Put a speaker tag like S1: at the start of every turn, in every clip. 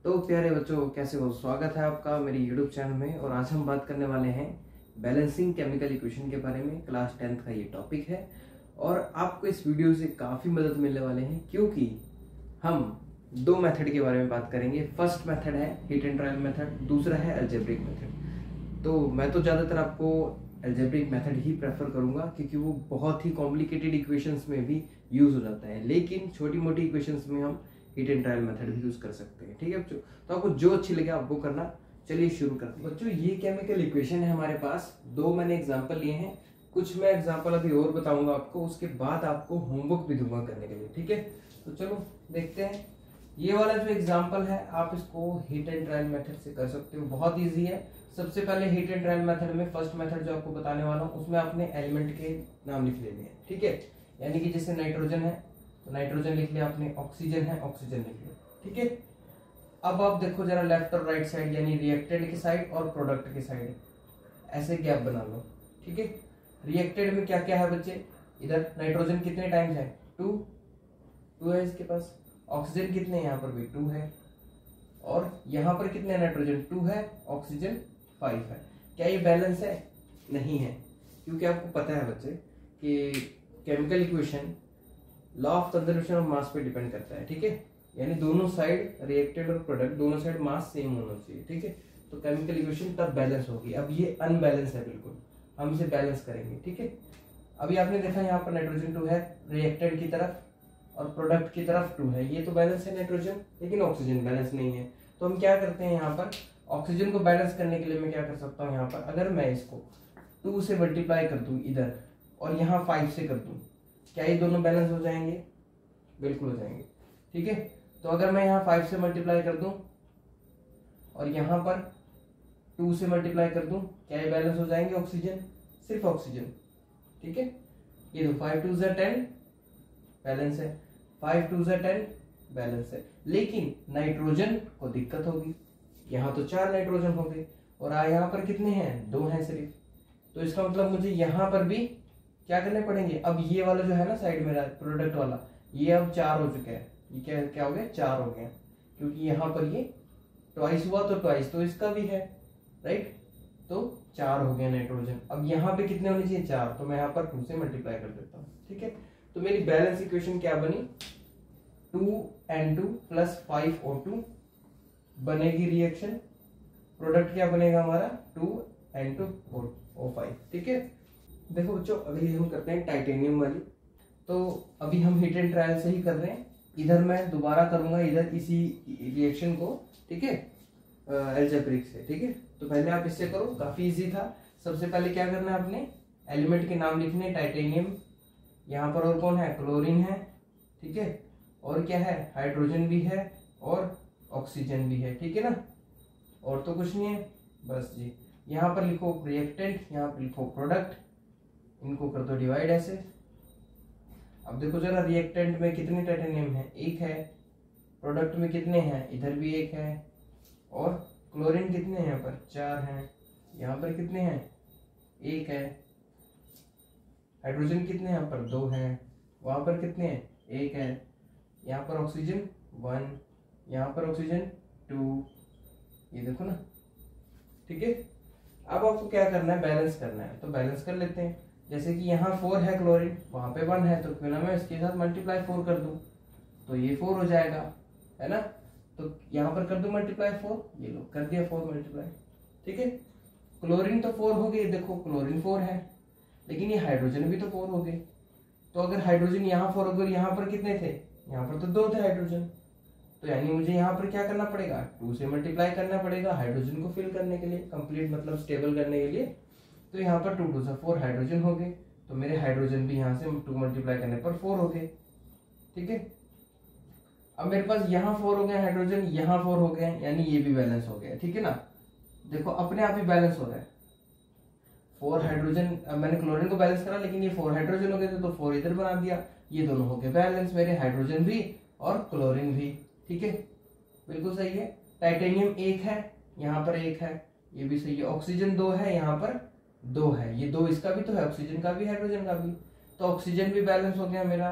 S1: तो प्यारे बच्चों, कैसे हो? स्वागत है आपका मेरे YouTube चैनल में। और आज हम बात करने वाले हैं बैलेंसिंग केमिकल इक्वेशन के बारे में। क्लास 10th का ये टॉपिक है और आपको इस वीडियो से काफ़ी मदद मिलने वाले हैं, क्योंकि हम दो मेथड के बारे में बात करेंगे। फर्स्ट मेथड है हिट एंड ट्रायल मेथड, दूसरा है अलजेब्रिक मेथड। तो मैं तो ज़्यादातर आपको अलजेब्रिक मेथड ही प्रेफर करूंगा, क्योंकि वो बहुत ही कॉम्प्लिकेटेड इक्वेशंस में भी यूज हो जाता है, लेकिन छोटी मोटी इक्वेशंस में हम हिट एंड ट्रायल मेथड भी यूज कर सकते हैं। ठीक है बच्चों, तो आपको जो अच्छी लगे आप वो करना। चलिए शुरू करते हैं। बच्चों, ये केमिकल इक्वेशन है हमारे पास। दो मैंने एग्जांपल लिए हैं, कुछ मैं एग्जांपल अभी और बताऊंगा आपको, उसके बाद आपको होमवर्क भी दूंगा करने के लिए। ठीक है, तो चलो देखते हैं। ये वाला जो एग्जांपल है आप इसको हिट एंड ट्रायल मेथड से कर सकते हो, बहुत ईजी है। सबसे पहले हिट एंड ट्रायल मेथड में फर्स्ट मेथड जो आपको बताने वाला हूँ उसमें आपने एलिमेंट के नाम लिख लेने हैं। ठीक है, यानी कि जैसे नाइट्रोजन है तो नाइट्रोजन लिख लिया आपने, ऑक्सीजन है ऑक्सीजन लिख लिया। ठीक है, अब आप देखो जरा लेफ्ट और राइट साइड, यानी रिएक्टेड की साइड और प्रोडक्ट की साइड, ऐसे गैप बना लो। ठीक है, रिएक्टेड में क्या क्या है बच्चे? इधर नाइट्रोजन कितने टाइम्स है? 2 है इसके पास। ऑक्सीजन कितने? यहाँ पर भी 2 है। और यहाँ पर कितने नाइट्रोजन? 2 है, ऑक्सीजन 5 है। क्या ये बैलेंस है? नहीं है, क्योंकि आपको पता है बच्चे कि chemical equation law of conservation of mass पे डिपेंड करता है। ठीक है, यानी दोनों साइड रिएक्टेड और प्रोडक्ट दोनों साइड मास सेम होना चाहिए। ठीक है, तो केमिकल इक्वेशन तब बैलेंस होगी। अब ये अनबैलेंस है बिल्कुल, हम इसे बैलेंस करेंगे। ठीक है, अभी आपने देखा यहाँ पर नाइट्रोजन 2 है रिएक्टेड की तरफ और प्रोडक्ट की तरफ 2 है, ये तो बैलेंस है नाइट्रोजन, लेकिन ऑक्सीजन बैलेंस नहीं है। तो हम क्या करते हैं, यहाँ पर ऑक्सीजन को बैलेंस करने के लिए मैं क्या कर सकता हूँ, यहाँ पर अगर मैं इसको 2 से मल्टीप्लाई कर दूं इधर और यहाँ 5 से कर दूं, क्या ये दोनों बैलेंस हो जाएंगे? बिल्कुल हो जाएंगे। ठीक है, तो अगर मैं यहाँ 5 से मल्टीप्लाई कर दूं और यहाँ पर 2 से मल्टीप्लाई कर दूं, क्या ये बैलेंस हो जाएंगे? ऑक्सीजन, सिर्फ ऑक्सीजन। ठीक है, ये दो 5 2 10 बैलेंस है, 5 2 10 बैलेंस है। लेकिन नाइट्रोजन को दिक्कत होगी, यहाँ तो 4 नाइट्रोजन हो गए और यहाँ पर कितने हैं? 2 हैं सिर्फ। तो इसका मतलब मुझे यहाँ पर भी क्या करने पड़ेंगे? अब ये वाला जो है ना साइड मेरा प्रोडक्ट वाला, ये अब 4 हो चुका है। ये क्या क्या हो गया? 4 हो गया, क्योंकि यहाँ पर ये ट्वाइस हुआ तो ट्वाइस तो इसका भी है, राइट? तो 4 हो गया नाइट्रोजन। अब यहाँ पे कितने होने चाहिए? 4, तो मैं यहाँ पर 2 से मल्टीप्लाई कर देता हूँ। ठीक है, तो मेरी बैलेंस इक्वेशन क्या बनी? 2N2 प्लस 5O2 बनेगी रिएक्शन। प्रोडक्ट क्या बनेगा हमारा? 2N2O5। ठीक है, देखो बच्चों, अगली हम करते हैं टाइटेनियम वाली। तो अभी हम हिट एंड ट्रायल से ही कर रहे हैं, इधर मैं दोबारा करूंगा इधर इसी रिएक्शन को। ठीक है, अलजेब्रिक से। ठीक है, तो पहले आप इससे करो, काफी इजी था। सबसे पहले क्या करना है, आपने एलिमेंट के नाम लिखने। टाइटेनियम, यहाँ पर और कौन है? क्लोरीन है। ठीक है, और क्या है? हाइड्रोजन भी है और ऑक्सीजन भी है। ठीक है ना, और तो कुछ नहीं है बस जी। यहाँ पर लिखो रिएक्टेंट, यहाँ पर लिखो प्रोडक्ट, इनको कर दो डिवाइड ऐसे। अब देखो जरा, रिएक्टेंट में कितने टाइटेनियम है? 1 है। प्रोडक्ट में कितने हैं? इधर भी 1 है। और क्लोरीन कितने हैं? यहाँ पर 4 हैं। यहाँ पर कितने हैं? 1 है। हाइड्रोजन कितने हैं? यहाँ पर 2 हैं। वहां पर कितने हैं? 1 है। यहाँ पर ऑक्सीजन 1, यहाँ पर ऑक्सीजन 2, ये देखो ना। ठीक है, अब आपको क्या करना है? बैलेंस करना है, तो बैलेंस कर लेते हैं। जैसे कि यहाँ 4 है क्लोरीन, वहां पे 1 है, तो क्यों ना मैं इसके साथ मल्टीप्लाई 4 कर दूं, तो ये 4 हो जाएगा, है ना? तो यहाँ पर कर दूं मल्टीप्लाई 4, ये लो कर दिया 4 मल्टीप्लाई। ठीक है, क्लोरीन तो 4 हो गए, देखो क्लोरीन 4 है, लेकिन ये हाइड्रोजन भी तो 4 हो गए। तो अगर हाइड्रोजन यहाँ 4 हो गए, यहाँ पर कितने थे? यहाँ पर तो 2 थे हाइड्रोजन, तो यानी मुझे यहाँ पर क्या करना पड़ेगा? 2 से मल्टीप्लाई करना पड़ेगा हाइड्रोजन को फिल करने के लिए, कंप्लीट मतलब स्टेबल करने के लिए। तो यहाँ पर 2 2 से 4 हाइड्रोजन हो गए, तो मेरे हाइड्रोजन भी यहाँ से 2 मल्टीप्लाई करने पर 4 हो गए। ठीक है, अब मेरे पास यहाँ 4 हो गए हाइड्रोजन, यहाँ 4 हो गए, यानी ये भी बैलेंस हो गया। ठीक है ना, देखो अपने आप ही बैलेंस हो रहा है। 4 हाइड्रोजन, मैंने क्लोरीन को बैलेंस करा, लेकिन ये 4 हाइड्रोजन हो गए थे, तो 4 इधर बना दिया, ये दोनों हो गए बैलेंस, मेरे हाइड्रोजन भी और क्लोरीन भी। ठीक है, बिल्कुल सही है। टाइटेनियम 1 है, यहाँ पर 1 है, ये भी सही है। ऑक्सीजन 2 है, यहाँ पर 2 है, ये 2 इसका भी तो है, ऑक्सीजन का भी हाइड्रोजन का भी, तो ऑक्सीजन भी बैलेंस हो गया मेरा,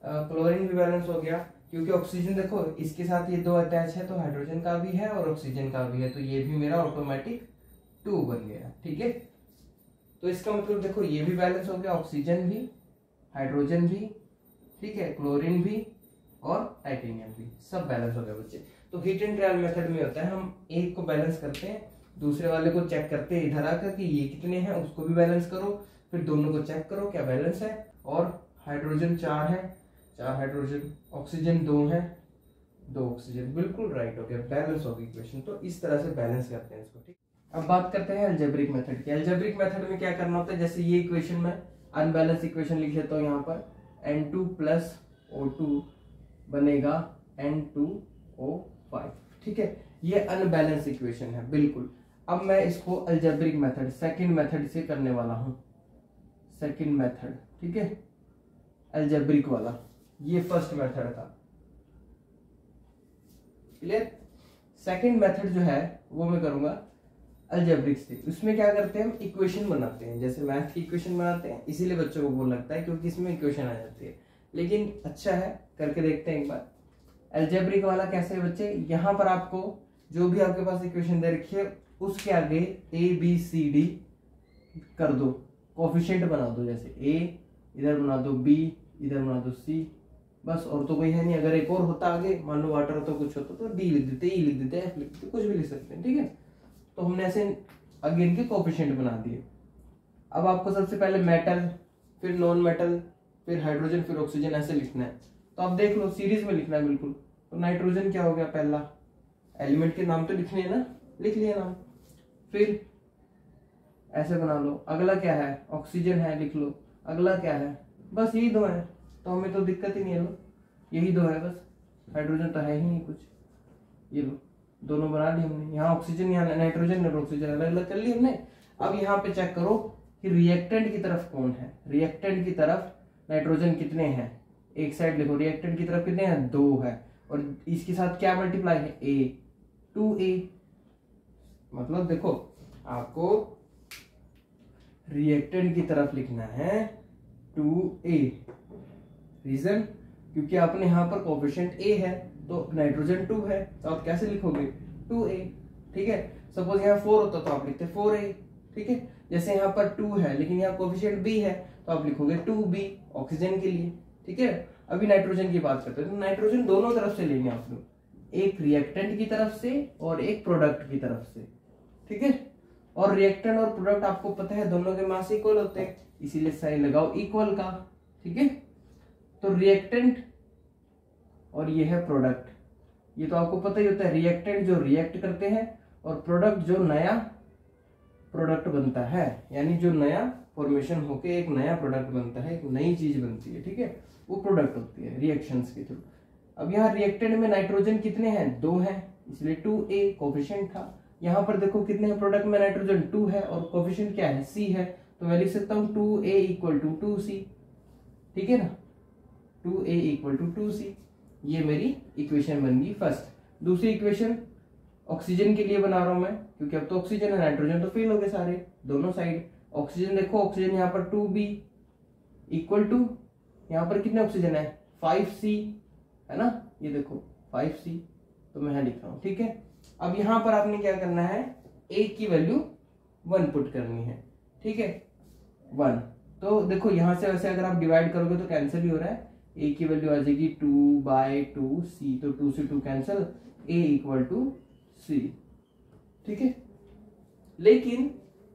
S1: क्लोरीन भी बैलेंस हो गया। क्योंकि ऑक्सीजन देखो इसके साथ ये 2 अटैच है, तो हाइड्रोजन का भी है और ऑक्सीजन का भी है, तो ये भी मेरा ऑटोमेटिक 2 बन गया। ठीक है, तो इसका मतलब देखो ये भी बैलेंस हो गया, ऑक्सीजन भी, हाइड्रोजन भी, ठीक है, क्लोरीन भी और टाइटेनियम भी, सब बैलेंस हो गया बच्चे। तो हीट एंड ट्रायल मेथड में होता है हम एक को बैलेंस करते हैं, दूसरे वाले को चेक करते हैं इधर आकर कि ये कितने हैं, उसको भी बैलेंस करो, फिर दोनों को चेक करो क्या बैलेंस है। और हाइड्रोजन 4 है, 4 हाइड्रोजन, ऑक्सीजन 2 है, 2 ऑक्सीजन, बिल्कुल राइट हो गया, बैलेंस हो गई इक्वेशन। तो इस तरह से बैलेंस करते हैं इसको। ठीक, अब बात करते हैं अलजेब्रिक मेथड की। अलजेब्रिक मेथड में क्या करना होता है, जैसे ये इक्वेशन में अनबैलेंस इक्वेशन लिख लेता हूँ, यहाँ पर N2 प्लस O2 बनेगा N2O5। ठीक है, ये अनबैलेंस इक्वेशन है बिल्कुल। अब मैं इसको अलजेब्रिक मेथड सेकंड मेथड से करने वाला हूं, सेकंड मेथड, ठीक है, अलजेब्रिक वाला, ये फर्स्ट मेथड था, क्लियर। सेकंड मेथड जो है वो मैं करूंगा अलजेब्रिक से। उसमें क्या करते हैं हम इक्वेशन बनाते हैं, जैसे मैथ की इक्वेशन बनाते हैं, इसीलिए बच्चों को वो लगता है क्योंकि इसमें इक्वेशन आ जाती है, लेकिन अच्छा है करके देखते हैं एक बार। अलजेब्रिक वाला कैसे है बच्चे, यहाँ पर आपको जो भी आपके पास इक्वेशन दे रखी है उसके आगे ABCD कर दो, कोफिशिएंट बना दो, जैसे A इधर बना दो, B इधर बना दो, C, बस, और तो कोई है नहीं। अगर एक और होता आगे, मान लो वाटर तो कुछ होता तो D लिख देते, E लिख देते, F लिख देते, कुछ भी लिख सकते हैं। ठीक है, तो हमने ऐसे आगे इनके कोफिशिएंट बना दिए। अब आपको सबसे पहले मेटल, फिर नॉन मेटल, फिर हाइड्रोजन, फिर ऑक्सीजन, ऐसे लिखना है। तो आप देख लो सीरीज में लिखना है बिल्कुल। तो नाइट्रोजन क्या हो गया, पहला एलिमेंट के नाम तो लिखने हैं ना, लिख लिया नाम, फिर ऐसे बना लो। अगला क्या है, ऑक्सीजन है, लिख लो। अगला क्या है, बस यही 2 है, तो हमें तो दिक्कत ही नहीं है, लो यही 2 है बस, हाइड्रोजन तो है ही नहीं कुछ, ये लो दोनों बना ली हमने। यहाँ ऑक्सीजन, यहाँ नाइट्रोजन और ऑक्सीजन अलग अलग कर ली हमने। अब यहाँ पे चेक करो कि रिएक्टेंट की तरफ कौन है, रिएक्टेंट की तरफ नाइट्रोजन कितने हैं, एक साइड लिखो, रिएक्टेंट की तरफ कितने हैं, 2 है, और इसके साथ क्या मल्टीप्लाई है, A, 2A। मतलब देखो आपको रिएक्टेंट की तरफ लिखना है 2A, रीजन क्योंकि आपने यहां पर कोफिशिएंट A है, तो नाइट्रोजन 2 है, तो आप कैसे लिखोगे, 2A। ठीक है, सपोज यहाँ 4 होता तो आप लिखते 4A। ठीक है, जैसे यहाँ पर 2 है लेकिन यहाँ कोफिशिएंट B है, तो आप लिखोगे 2B ऑक्सीजन के लिए। ठीक है, अभी नाइट्रोजन की बात करते हैं, तो नाइट्रोजन दोनों तरफ से लेंगे आप लोग, एक रिएक्टेंट की तरफ से और एक प्रोडक्ट की तरफ से। ठीक है, और रिएक्टेंट और प्रोडक्ट आपको पता है दोनों के मास इक्वल होते हैं, इसीलिए साइन लगाओ इक्वल का। ठीक है, तो रिएक्टेंट और ये है प्रोडक्ट, ये तो आपको पता ही होता है, रिएक्टेंट जो रिएक्ट करते हैं और प्रोडक्ट जो नया प्रोडक्ट बनता है, यानी जो नया फॉर्मेशन होके एक नया प्रोडक्ट बनता है, एक नई चीज बनती है। ठीक है, वो प्रोडक्ट होती है रिएक्शंस के थ्रू। अब यहाँ रिएक्टेंट में नाइट्रोजन कितने हैं, 2 हैं, इसलिए 2A कोफिशिएंट था। यहाँ पर देखो कितने हैं, प्रोडक्ट में नाइट्रोजन 2 है और कोफिशिएंट क्या है, C है, तो मैं लिख सकता हूँ 2A इक्वल टू 2C। ठीक है ना, 2A इक्वल टू 2C, ये मेरी इक्वेशन बन गई फर्स्ट। दूसरी इक्वेशन ऑक्सीजन के लिए बना रहा हूं मैं, क्योंकि अब तो ऑक्सीजन है, नाइट्रोजन तो फेल हो गए सारे दोनों साइड। ऑक्सीजन देखो, ऑक्सीजन यहाँ पर 2B इक्वल टू, यहाँ पर कितने ऑक्सीजन है, 5C है ना, ये देखो 5C, तो मैं यहाँ लिख रहा हूँ। ठीक है, अब यहाँ पर आपने क्या करना है, A की वैल्यू 1 पुट करनी है। ठीक है, 1, तो देखो यहाँ से वैसे अगर आप डिवाइड करोगे तो कैंसिल ही हो रहा है, A की वैल्यू आ जाएगी 2/2C, तो 2 से 2 cancel, A equal to C। ठीक है, लेकिन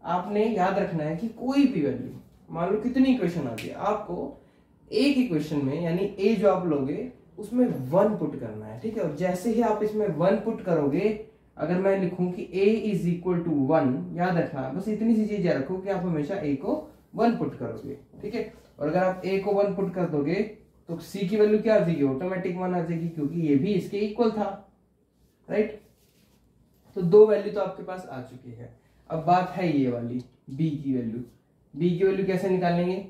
S1: आपने याद रखना है कि कोई भी वैल्यू, मान लो कितनी इक्वेशन आती है, आपको एक इक्वेशन में यानी A जो आप लोगे उसमें 1 पुट करना है। ठीक है, और जैसे ही आप इसमें 1 पुट करोगे, अगर मैं लिखूं कि A इज इक्वल टू 1, याद रखना, बस इतनी सी चीज याद रखो कि आप हमेशा A को 1 पुट करोगे। ठीक है, और अगर आप A को 1 पुट कर दोगे तो C की वैल्यू क्या आ जाएगी, ऑटोमेटिक 1 आ जाएगी, क्योंकि ये भी इसके इक्वल था, राइट। तो 2 वैल्यू तो आपके पास आ चुकी है। अब बात है ये वाली B की वैल्यू। B की वैल्यू कैसे निकालेंगे,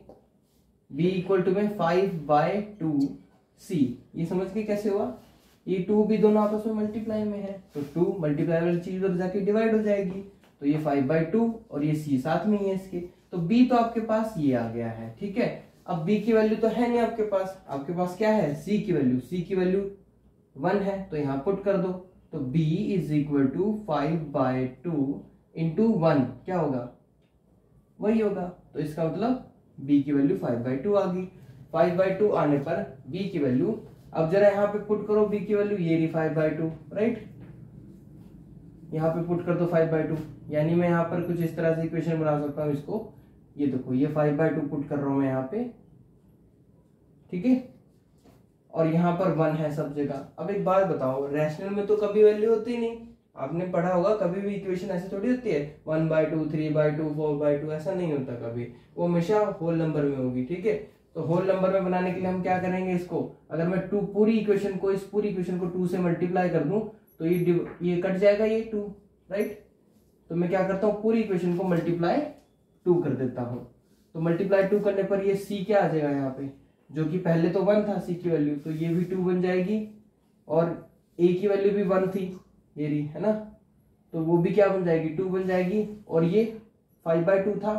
S1: B इक्वल टू में 5/2C, ये समझ के कैसे हुआ, ये 2 भी दोनों आपस में मल्टीप्लाई में है, तो 2 मल्टीप्लाई वाली चीज उधर जाके डिवाइड हो जाएगी, तो ये 5/2 और ये C साथ में ही है इसके, तो B तो आपके पास ये आ गया है। ठीक है, अब b की वैल्यू तो है नहीं आपके पास क्या है, c की वैल्यू, c की वैल्यू 1 है, तो यहाँ पुट कर दो। तो b is equal to 5/2 into 1 क्या होगा, वही होगा। तो इसका मतलब b की वैल्यू 5/2 आ गई। 5/2 आने पर b की वैल्यू, अब जरा यहाँ पे पुट करो b की वैल्यू, ये रही 5/2, राइट। यहाँ पे पुट कर दो 5/2, यानी मैं यहाँ पर कुछ इस तरह से इक्वेशन बना सकता हूँ इसको। ये देखो, ये 5/2 पुट कर रहा हूँ मैं यहाँ पे, ठीक है। और यहाँ पर 1 है सब जगह। अब एक बात बताओ, रैशनल में तो कभी वैल्यू होती नहीं, आपने पढ़ा होगा, कभी भी इक्वेशन ऐसे थोड़ी होती है 1/2, 3/2, 4/2, ऐसा नहीं होता कभी, वो हमेशा होल नंबर में होगी, ठीक है। तो होल नंबर में बनाने के लिए हम क्या करेंगे, इसको अगर मैं पूरी इक्वेशन को, इस पूरी इक्वेशन को 2 से मल्टीप्लाई कर दूं तो ये कट जाएगा, ये 2, राइट। तो मैं क्या करता हूँ, पूरी इक्वेशन को मल्टीप्लाई 2 कर देता हूँ। तो मल्टीप्लाई 2 करने पर ये c क्या आ जाएगा यहाँ पे, जो कि पहले तो 1 था c की वैल्यू, तो ये भी 2 बन जाएगी, और a की वैल्यू भी 1 थी, ये रही है ना, तो वो भी क्या बन जाएगी, 2 बन जाएगी। और ये 5/2 था,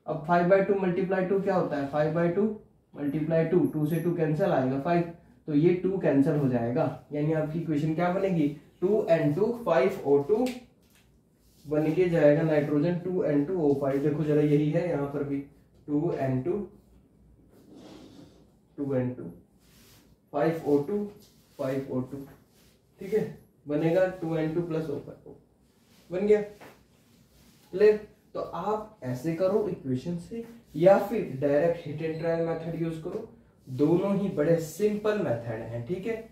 S1: अब 5/2 मल्टीप्लाई 2 क्या होता है, 5/2 मल्टीप्लाई 2, 2 से 2 कैंसिल आएगा 5, तो ये 2 कैंसिल हो जाएगा, यानी आपकी इक्वेशन क्या बनेगी, 2N2 5O2 बन के जाएगा नाइट्रोजन 2N2O5। देखो जरा यही है यहाँ पर भी 2N2 5O2 5O2, ठीक है, बनेगा 2N2 प्लस O5, बन गया, क्लियर। तो आप ऐसे करो इक्वेशन से, या फिर direct hit and trial method use करो, दोनों ही बड़े सिंपल मेथड हैं, ठीक है।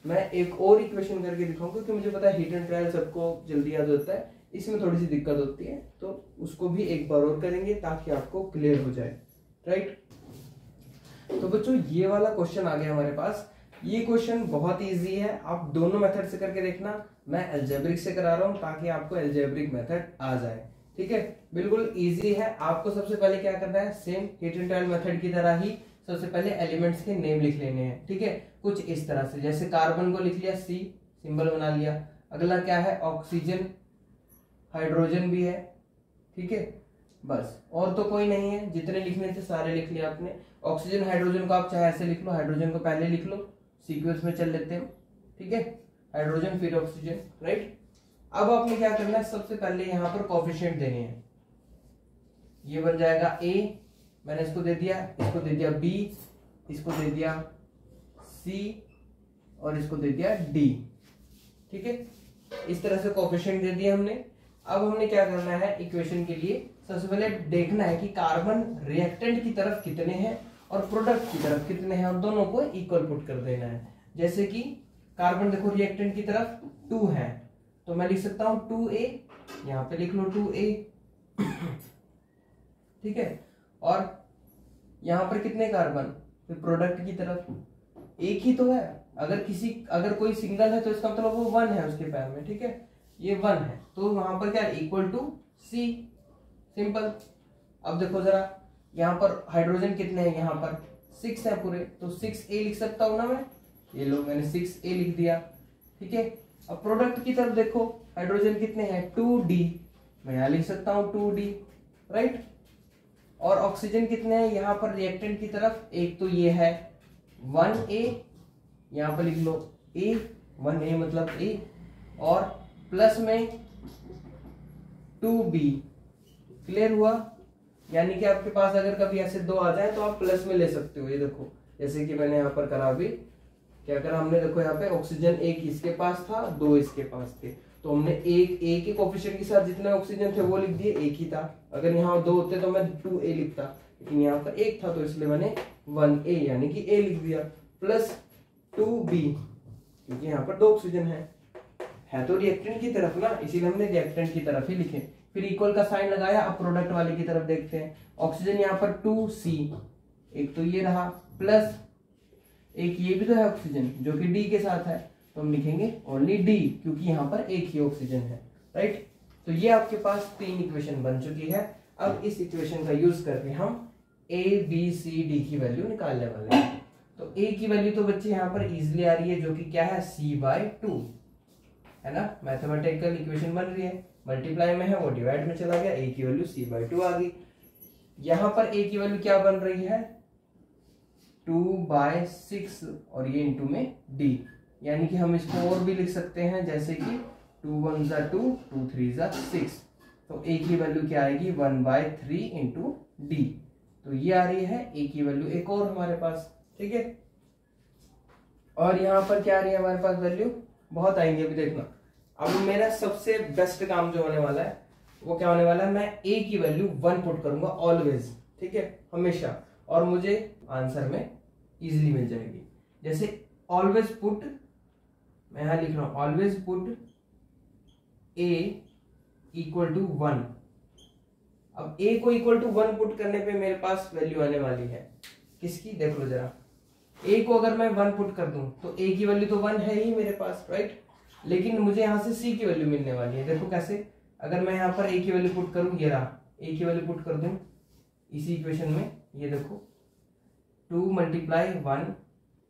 S1: मैं एक और इक्वेशन करके दिखाऊंगा, क्योंकि मुझे पता है हिट एंड ट्रायल सबको जल्दी याद होता है, इसमें थोड़ी सी दिक्कत होती है, तो उसको भी एक बार और करेंगे ताकि आपको क्लियर हो जाए, राइट। तो बच्चों ये वाला क्वेश्चन आ गया हमारे पास। ये क्वेश्चन बहुत इजी है, आप दोनों मेथड से करके देखना, मैं अलजेब्रिक से करा रहा हूं ताकि आपको अलजेब्रिक मेथड आ जाए, ठीक है। बिल्कुल इजी है। आपको सबसे पहले क्या करना है, same hit and trial method की तरह ही सबसे पहले एलिमेंट्स के नेम लिख लेने हैं, ठीक है। कुछ इस तरह से, जैसे कार्बन को लिख लिया C, सिंबल बना लिया। अगला क्या है, ऑक्सीजन, हाइड्रोजन भी है, ठीक है, बस और तो कोई नहीं है, जितने लिखने थे सारे लिख लिया आपने। ऑक्सीजन हाइड्रोजन को आप चाहे ऐसे लिख लो, हाइड्रोजन को पहले लिख लो, सीक्वेंस में चल लेते हैं, ठीक है, हाइड्रोजन फिर ऑक्सीजन, राइट। अब आपने क्या करना है, सबसे पहले यहाँ पर कोफिशिएंट देने हैं। ये बन जाएगा A, मैंने इसको दे दिया, इसको दे दिया B, इसको दे दिया C और इसको दे दिया D, ठीक है। इस तरह से कोफिशिएंट दे दिए हमने। अब हमने क्या करना है, इक्वेशन के लिए सबसे पहले देखना है कि कार्बन रिएक्टेंट की तरफ कितने हैं और प्रोडक्ट की तरफ कितने हैं, और दोनों को इक्वल पुट कर देना है। जैसे कि कार्बन देखो रिएक्टेंट की तरफ 2 है, तो मैं लिख सकता हूं 2A, यहां पे लिख लो 2A, ठीक है। और यहां पर कितने कार्बन, तो प्रोडक्ट की तरफ एक ही तो है, अगर कोई सिंगल है तो इसका मतलब वो 1 है उसके पैर में, ठीक है, ये 1 है, तो वहां पर क्या इक्वल टू C, सिंपल। अब देखो जरा, यहाँ पर हाइड्रोजन कितने हैं, यहाँ पर 6 है पूरे, तो 6A लिख सकता हूं ना मैं, ये लो मैंने 6A लिख दिया, ठीक है। अब प्रोडक्ट की तरफ देखो, हाइड्रोजन कितने हैं 2D, मैं यहाँ लिख सकता हूँ 2D, राइट। और ऑक्सीजन कितने हैं यहाँ पर रिएक्टेंट की तरफ, एक तो ये है 1A, यहाँ पर लिख लो A, 1A मतलब A, और प्लस में 2B, क्लियर हुआ। यानी कि आपके पास अगर कभी ऐसे 2 आ जाए तो आप प्लस में ले सकते हो। ये देखो जैसे कि मैंने यहाँ पर करा, अभी क्या करा हमने, देखो यहाँ पे ऑक्सीजन एक इसके पास था, 2 इसके पास थे, तो हमने एक के कोफिशिएंट के साथ जितने ऑक्सीजन थे वो लिख दिए, एक ही था। अगर यहाँ 2 होते तो मैं 2A लिखता, लेकिन यहाँ पर एक था तो इसलिए मैंने 1A यानी कि A लिख दिया, प्लस 2B क्योंकि यहाँ पर 2 ऑक्सीजन है तो रिएक्टेंट की तरफ ना, इसीलिए हमने रिएक्टेंट की तरफ ही लिखे। फिर इक्वल का साइन लगाया। अब प्रोडक्ट वाले की तरफ देखते हैं, ऑक्सीजन यहाँ पर 2C, एक तो ये रहा, प्लस एक ये भी तो है ऑक्सीजन जो कि D के साथ है, तो हम लिखेंगे ओनली D क्योंकि यहाँ पर एक ही ऑक्सीजन है, राइट। तो ये आपके पास 3 इक्वेशन बन चुकी है। अब इस इक्वेशन का यूज करके हम A, B, C, D की वैल्यू निकालने वाले हैं। तो A की वैल्यू तो बच्चे यहाँ पर इजिली आ रही है, जो कि क्या है C/2 है ना, मैथमेटिकल इक्वेशन बन रही है, मल्टीप्लाई में है वो डिवाइड में चला गया, A की वैल्यू C/2 आ गई। यहाँ पर A की वैल्यू क्या बन रही है 2/6 और ये इंटू में d, यानी कि हम इसको और भी लिख सकते हैं, जैसे कि 2 1 ज़ा 2, 2 3 ज़ा 6, तो a की वैल्यू क्या आएगी 1/3 इंटू d। तो ये आ रही है a की वैल्यू एक और हमारे पास, ठीक है। और यहाँ पर क्या आ रही है हमारे पास वैल्यू, बहुत आएंगे अभी देखना। अब मेरा सबसे बेस्ट काम जो होने वाला है वो क्या होने वाला है, मैं a की वैल्यू 1 पुट करूंगा ऑलवेज, ठीक है, हमेशा, और मुझे आंसर में इजीली मिल जाएगी। जैसे ऑलवेज पुट, मैं यहां लिख रहा हूं always put a equal to 1। अब a को इक्वल टू 1 पुट करने पे मेरे पास वैल्यू आने वाली है किसकी, देख लो जरा। a को अगर मैं 1 पुट कर दूं तो a की वैल्यू तो 1 है ही मेरे पास, राइट, लेकिन मुझे यहां से c की वैल्यू मिलने वाली है। देखो कैसे, अगर मैं यहाँ पर a की वैल्यू पुट करूं, ये रहा, a की वैल्यू पुट कर दूं इसी इक्वेशन में, ये देखो 2 × 1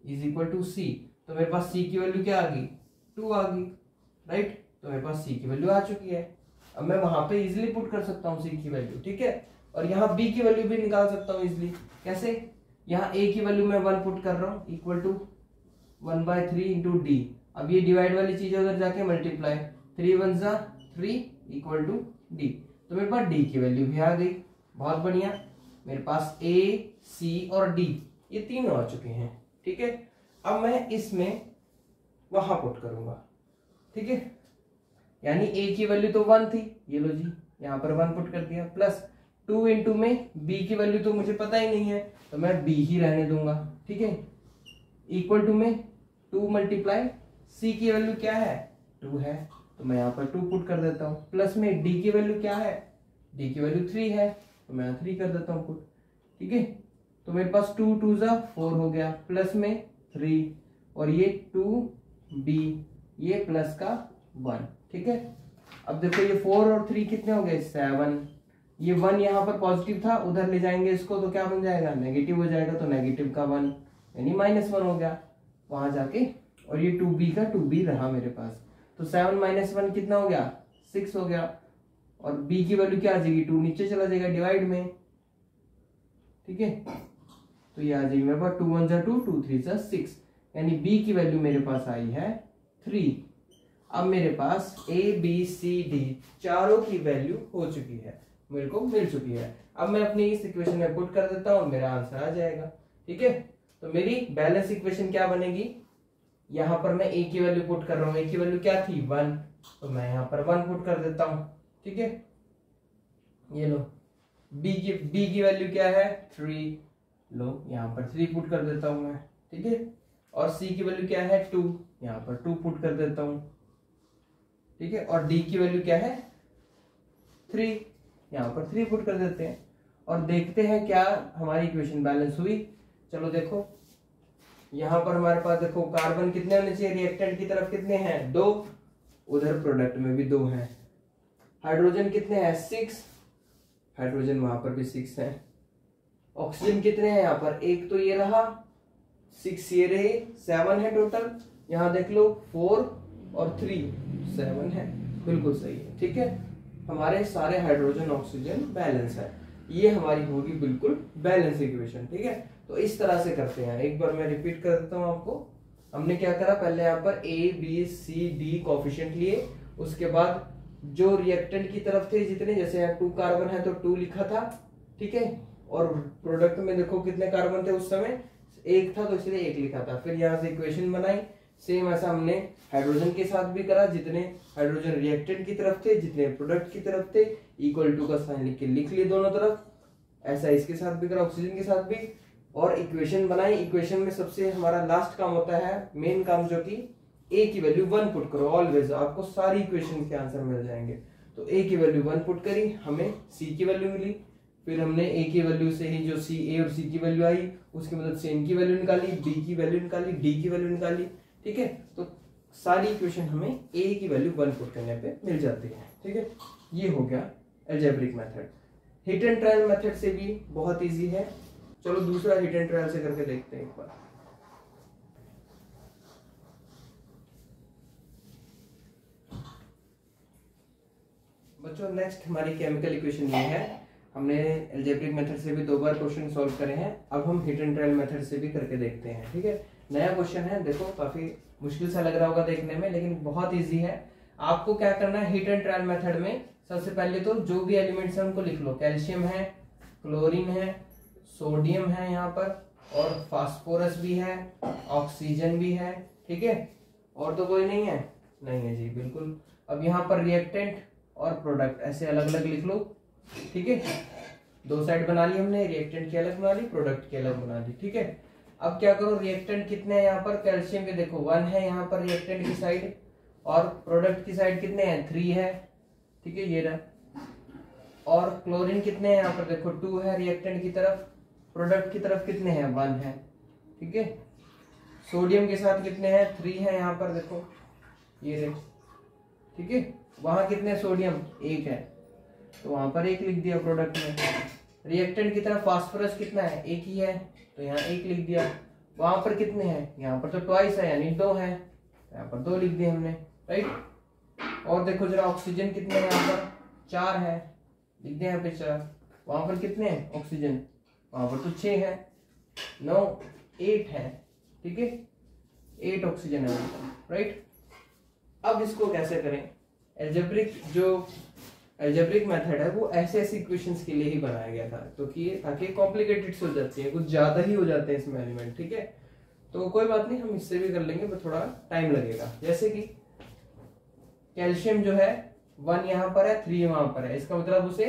S1: इज इक्वल टू c, तो मेरे पास c की वैल्यू क्या आ गई 2 आ गई, राइट, तो मेरे पास c की वैल्यू आ चुकी है। अब मैं वहां पे इजिली पुट कर सकता हूँ c की वैल्यू, ठीक है, और यहाँ b की वैल्यू भी निकाल सकता हूँ इजिली। कैसे, यहाँ a की वैल्यू मैं 1 पुट कर रहा हूँ इक्वल टू 1/3 इंटू d। अब ये डिवाइड वाली चीज उधर जाके मल्टीप्लाई, 3 1 ज़ा 3 इक्वल टू d, तो मेरे पास d की वैल्यू भी आ गई। बहुत बढ़िया, मेरे पास a, c और d ये तीनों आ चुके हैं, ठीक है। अब मैं इसमें वहां पुट करूंगा, ठीक है, यानी a की वैल्यू तो 1 थी, ये लो जी यहाँ पर 1 पुट कर दिया, प्लस 2 इंटू में b की वैल्यू तो मुझे पता ही नहीं है, तो मैं b ही रहने दूंगा, ठीक है, इक्वल टू में 2 × c की वैल्यू क्या है 2 है, तो मैं यहाँ पर 2 पुट कर देता हूँ, प्लस में d की वैल्यू क्या है, d की वैल्यू 3 है, तो मैं 3 कर देता हूँ पुट, ठीक है। तो मेरे पास 2 2 ज़ा 4 हो गया, प्लस में 3 और ये 2b, ये प्लस का 1, ठीक है। अब देखो ये 4 और 3 कितने हो गए 7, ये 1 यहाँ पर पॉजिटिव था, उधर ले जाएंगे इसको तो क्या बन जाएगा नेगेटिव हो जाएगा, तो नेगेटिव का 1 यानी -1 हो गया वहां जाके, और ये 2b का 2b रहा मेरे पास, तो 7 - 1 कितना हो गया 6 हो गया, और b की वैल्यू क्या आ जाएगी 2 नीचे चला जाएगा डिवाइड में, ठीक है, तो ये आ जाएगी मेरे पास 2 1 ज़ा 2, 2 3 ज़ा 6, यानी b की वैल्यू मेरे पास आई है 3। अब मेरे पास a b c d चारों की वैल्यू हो चुकी है, मेरे को मिल चुकी है। अब मैं अपनी इस इक्वेशन में पुट कर देता हूं, मेरा आंसर आ जाएगा, ठीक है। तो मेरी बैलेंस इक्वेशन क्या बनेगी, यहाँ पर मैं a की वैल्यू पुट कर रहा हूँ, a की वैल्यू क्या थी 1, तो मैं यहाँ पर 1 पुट कर देता हूँ, ठीक है। ये लो b की वैल्यू क्या है 3, लो यहाँ पर 3 पुट कर देता हूँ मैं, ठीक है, और c की वैल्यू क्या है 2, यहाँ पर 2 पुट कर देता हूँ, ठीक है, और d की वैल्यू क्या है 3, यहाँ पर 3 पुट कर देते हैं, और देखते हैं क्या हमारी इक्वेशन बैलेंस हुई। चलो देखो यहाँ पर हमारे पास देखो कार्बन कितने होने चाहिए, रिएक्टेंट की तरफ कितने हैं 2, उधर प्रोडक्ट में भी 2 हैं, हाइड्रोजन कितने हैं 6, हाइड्रोजन वहां पर भी 6 है, ऑक्सीजन कितने हैं यहाँ पर, एक तो ये रहा 6, ये रहे 7 है टोटल, यहाँ देख लो 4 और 3 7 है, बिल्कुल सही है, ठीक है। हमारे सारे हाइड्रोजन ऑक्सीजन बैलेंस है, ये हमारी होगी बिल्कुल बैलेंस इक्वेशन, ठीक है। तो इस तरह से करते हैं, एक बार मैं रिपीट कर देता हूं आपको। हमने क्या करा, पहले यहाँ पर a b c d coefficient लिए, उसके बाद जो रिएक्टेंट की तरफ थे जितने, जैसे यहाँ 2 कार्बन है तो 2 लिखा था, ठीक है, और प्रोडक्ट में देखो कितने कार्बन थे उस समय 1 था तो इसलिए 1 लिखा था, फिर यहाँ से इक्वेशन बनाई। सेम ऐसा हमने हाइड्रोजन के साथ भी करा, जितने हाइड्रोजन रिएक्टेंट की तरफ थे जितने प्रोडक्ट की तरफ थे, इक्वल टू का साइन लिख के लिख लिए दोनों तरफ। ऐसा इसके साथ भी करा, ऑक्सीजन के साथ भी, और इक्वेशन बनाई। इक्वेशन में सबसे हमारा लास्ट काम होता है मेन काम, जो कि a की वैल्यू 1 पुट करो ऑलवेज, आपको सारी इक्वेशन के आंसर मिल जाएंगे। तो a की वैल्यू 1 पुट करी, हमें c की वैल्यू मिली, फिर हमने a की वैल्यू से ही जो a और c की वैल्यू आई उसकी मदद से n की वैल्यू निकाली, b की वैल्यू निकाली, d की वैल्यू निकाली, ठीक है। तो सारी इक्वेशन हमें a की वैल्यू 1 पुट करने पे मिल जाती है, ठीक है। ये हो गया algebraic method. Hit and trial method से भी बहुत इजी है, चलो दूसरा हिट एंड ट्रायल से करके देखते हैं एक बार। बच्चों नेक्स्ट हमारी केमिकल इक्वेशन ये है, हमने एल्जेब्रिक मेथड से भी 2 बार क्वेश्चन सॉल्व करे हैं, अब हम हिट एंड ट्रायल मेथड से भी करके देखते हैं। ठीक है, नया क्वेश्चन है, देखो काफी मुश्किल सा लग रहा होगा देखने में, लेकिन बहुत इजी है। आपको क्या करना है, हिट एंड ट्रायल मेथड में सबसे पहले तो जो भी एलिमेंट्स है उनको लिख लो। कैल्शियम है, क्लोरीन है, सोडियम है यहाँ पर, और फास्फोरस भी है, ऑक्सीजन भी है। ठीक है, और तो कोई नहीं है? नहीं है जी, बिल्कुल। अब यहाँ पर रिएक्टेंट और प्रोडक्ट ऐसे अलग अलग लिख लो। ठीक है, 2 साइड बना ली हमने, रिएक्टेंट की अलग बना ली, प्रोडक्ट की अलग बना ली। ठीक है, अब क्या करो, रिएक्टेंट कितने हैं यहाँ पर, कैल्शियम के देखो 1 है यहाँ पर रिएक्टेंट की साइड, और प्रोडक्ट की साइड कितने हैं, 3 है। ठीक है, ये रहा। और क्लोरीन कितने हैं यहाँ पर, देखो 2 है रिएक्टेंट की तरफ, प्रोडक्ट की तरफ कितने हैं, 1 है। ठीक है, सोडियम के साथ कितने हैं, 3 है यहाँ पर, देखो ये रहे। ठीक है, वहां कितने सोडियम, 1 है, तो वहां पर 1 लिख दिया प्रोडक्ट में। रिएक्टेंट की तरफ फास्फोरस कितना है, 1 ही है, तो यहाँ 1 लिख दिया। वहां पर कितने हैं, यहाँ पर तो ट्वाइस है यानी 2 है, यहाँ पर 2 लिख दिए हमने, राइट। और देखो जरा ऑक्सीजन कितने हैं, यहाँ पर 4 है, लिख दिया यहाँ पे 4। वहां पर कितने हैं ऑक्सीजन, वहां पर तो 6 है, 9, 8 है। ठीक है, 8 ऑक्सीजन है, राइट। अब इसको कैसे करें, एल्जेब्रिक मेथड है वो ऐसे ऐसे इक्वेशंस के लिए ही बनाया गया था, तो कि ताकि कॉम्प्लिकेटेड हो जाती है, कुछ ज्यादा ही हो जाते हैं इसमें एलिमेंट। ठीक है, तो कोई बात नहीं, हम इससे भी कर लेंगे, पर थोड़ा टाइम लगेगा। जैसे कि कैल्शियम जो है 1 यहाँ पर है, 3 वहां पर है, इसका मतलब उसे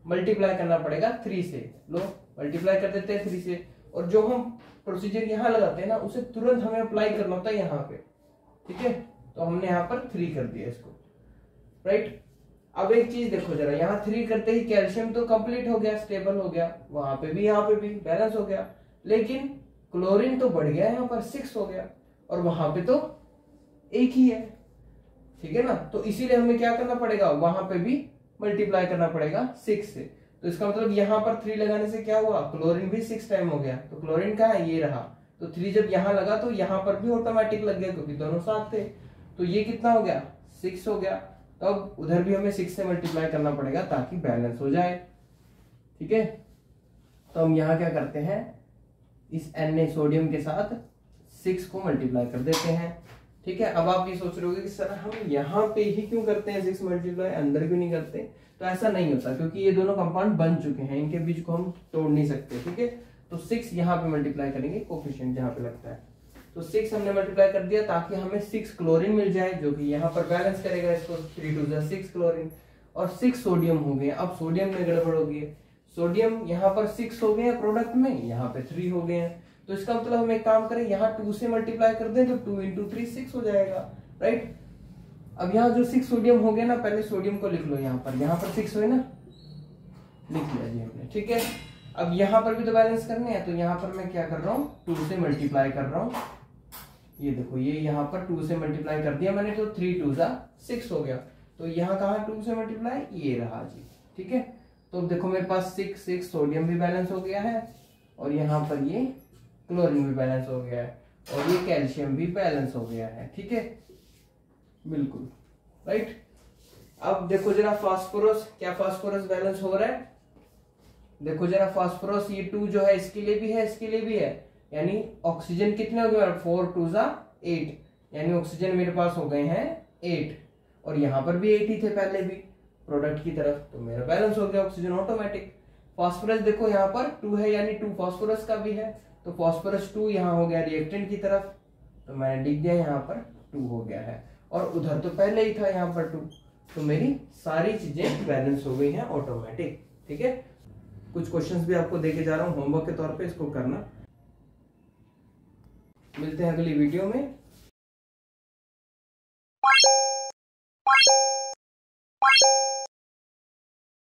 S1: मल्टीप्लाई करना पड़ेगा 3 से। लो मल्टीप्लाई कर देते हैं 3 से, और जो हम प्रोसीजर यहाँ लगाते हैं ना, उसे तुरंत हमें अप्लाई करना होता है यहाँ पे। ठीक है, तो हमने यहाँ पर 3 कर दिया इसको, राइट। अब एक चीज देखो जरा, यहाँ 3 करते ही कैल्शियम तो कंप्लीट हो गया, स्टेबल हो गया, वहां पे भी यहाँ पे भी बैलेंस हो गया, लेकिन क्लोरीन तो बढ़ गया, यहाँ पर 6 हो गया, और वहां पे तो 1 ही है। ठीक है ना, तो इसीलिए हमें क्या करना पड़ेगा, वहां पे भी मल्टीप्लाई करना पड़ेगा 6 से। तो इसका मतलब यहाँ पर 3 लगाने से क्या हुआ, क्लोरीन भी 6 टाइम हो गया, तो क्लोरीन कहाँ है, ये रहा। तो 3 जब यहाँ लगा तो यहाँ पर भी ऑटोमेटिक लग गया, क्योंकि दोनों साथ थे। तो ये कितना हो गया, 6 हो गया। तो अब उधर भी हमें 6 से मल्टीप्लाई करना पड़ेगा ताकि बैलेंस हो जाए। ठीक है, तो हम यहाँ क्या करते हैं, इस Na सोडियम के साथ 6 को मल्टीप्लाई कर देते हैं। ठीक है, अब आप ये सोच रहे होगे कि सर हम यहाँ पे ही क्यों करते हैं 6 मल्टीप्लाई, अंदर क्यों नहीं करते। तो ऐसा नहीं होता, क्योंकि ये दोनों कंपाउंड बन चुके हैं, इनके बीच को हम तोड़ नहीं सकते। ठीक है, तो 6 यहाँ पे मल्टीप्लाई करेंगे, कोफिशिएंट जहाँ पे लगता है, तो 6 हमने मल्टीप्लाई कर दिया ताकि हमें 6 क्लोरीन मिल जाए, जो कि यहाँ पर बैलेंस करेगा इसको। 3 2 6 क्लोरीन, और 6 सोडियम हो गए। अब सोडियम में गड़बड़ हो गई है, सोडियम यहाँ पर 6 हो गए हैं प्रोडक्ट में, यहाँ पे 3 हो गए हैं। तो इसका मतलब हम एक काम करें, यहाँ 2 से मल्टीप्लाई कर दें, तो 2 × 3 6 हो जाएगा, राइट। अब यहाँ जो 6 सोडियम हो गया ना, पहले सोडियम को लिख लो, यहाँ पर 6 हुए ना, लिख लिया जी हमने। ठीक है, अब यहाँ पर भी तो बैलेंस करने हैं, तो यहाँ पर मैं क्या कर रहा हूँ, 2 से मल्टीप्लाई कर रहा हूँ। ये देखो, ये यहाँ पर 2 से मल्टीप्लाई कर दिया मैंने, तो 3 2 6 हो गया। तो यहाँ कहाँ 2 से मल्टीप्लाई, ये रहा जी। ठीक है, तो देखो मेरे पास 6 सोडियम भी बैलेंस हो गया है, और यहाँ पर ये क्लोरीन भी बैलेंस हो गया है, और ये कैल्शियम भी बैलेंस हो गया है। ठीक है, बिल्कुल राइट। अब देखो जरा फास्फोरस, क्या फास्फोरस बैलेंस हो रहा है, देखो जरा फास्फोरस, ये 2 जो है इसके लिए भी है, इसके लिए भी है, यानी ऑक्सीजन कितने हो गए, 4 2 8, यानी ऑक्सीजन मेरे पास हो गए हैं 8, और यहाँ पर भी 8 ही थे पहले भी प्रोडक्ट की तरफ, तो मेरा बैलेंस हो गया ऑक्सीजन ऑटोमेटिक। फास्फोरस देखो यहाँ पर 2 है, यानी 2 फास्फोरस का भी है, तो फास्फोरस 2 यहाँ हो गया रिएक्टेंट की तरफ, तो मैंने लिख दिया यहाँ पर 2 हो गया है, और उधर तो पहले ही था यहाँ पर 2, तो मेरी सारी चीजें बैलेंस हो गई हैं ऑटोमेटिक। ठीक है, कुछ क्वेश्चंस भी आपको देके जा रहा हूँ होमवर्क के तौर पे, इसको करना। मिलते हैं अगली वीडियो में।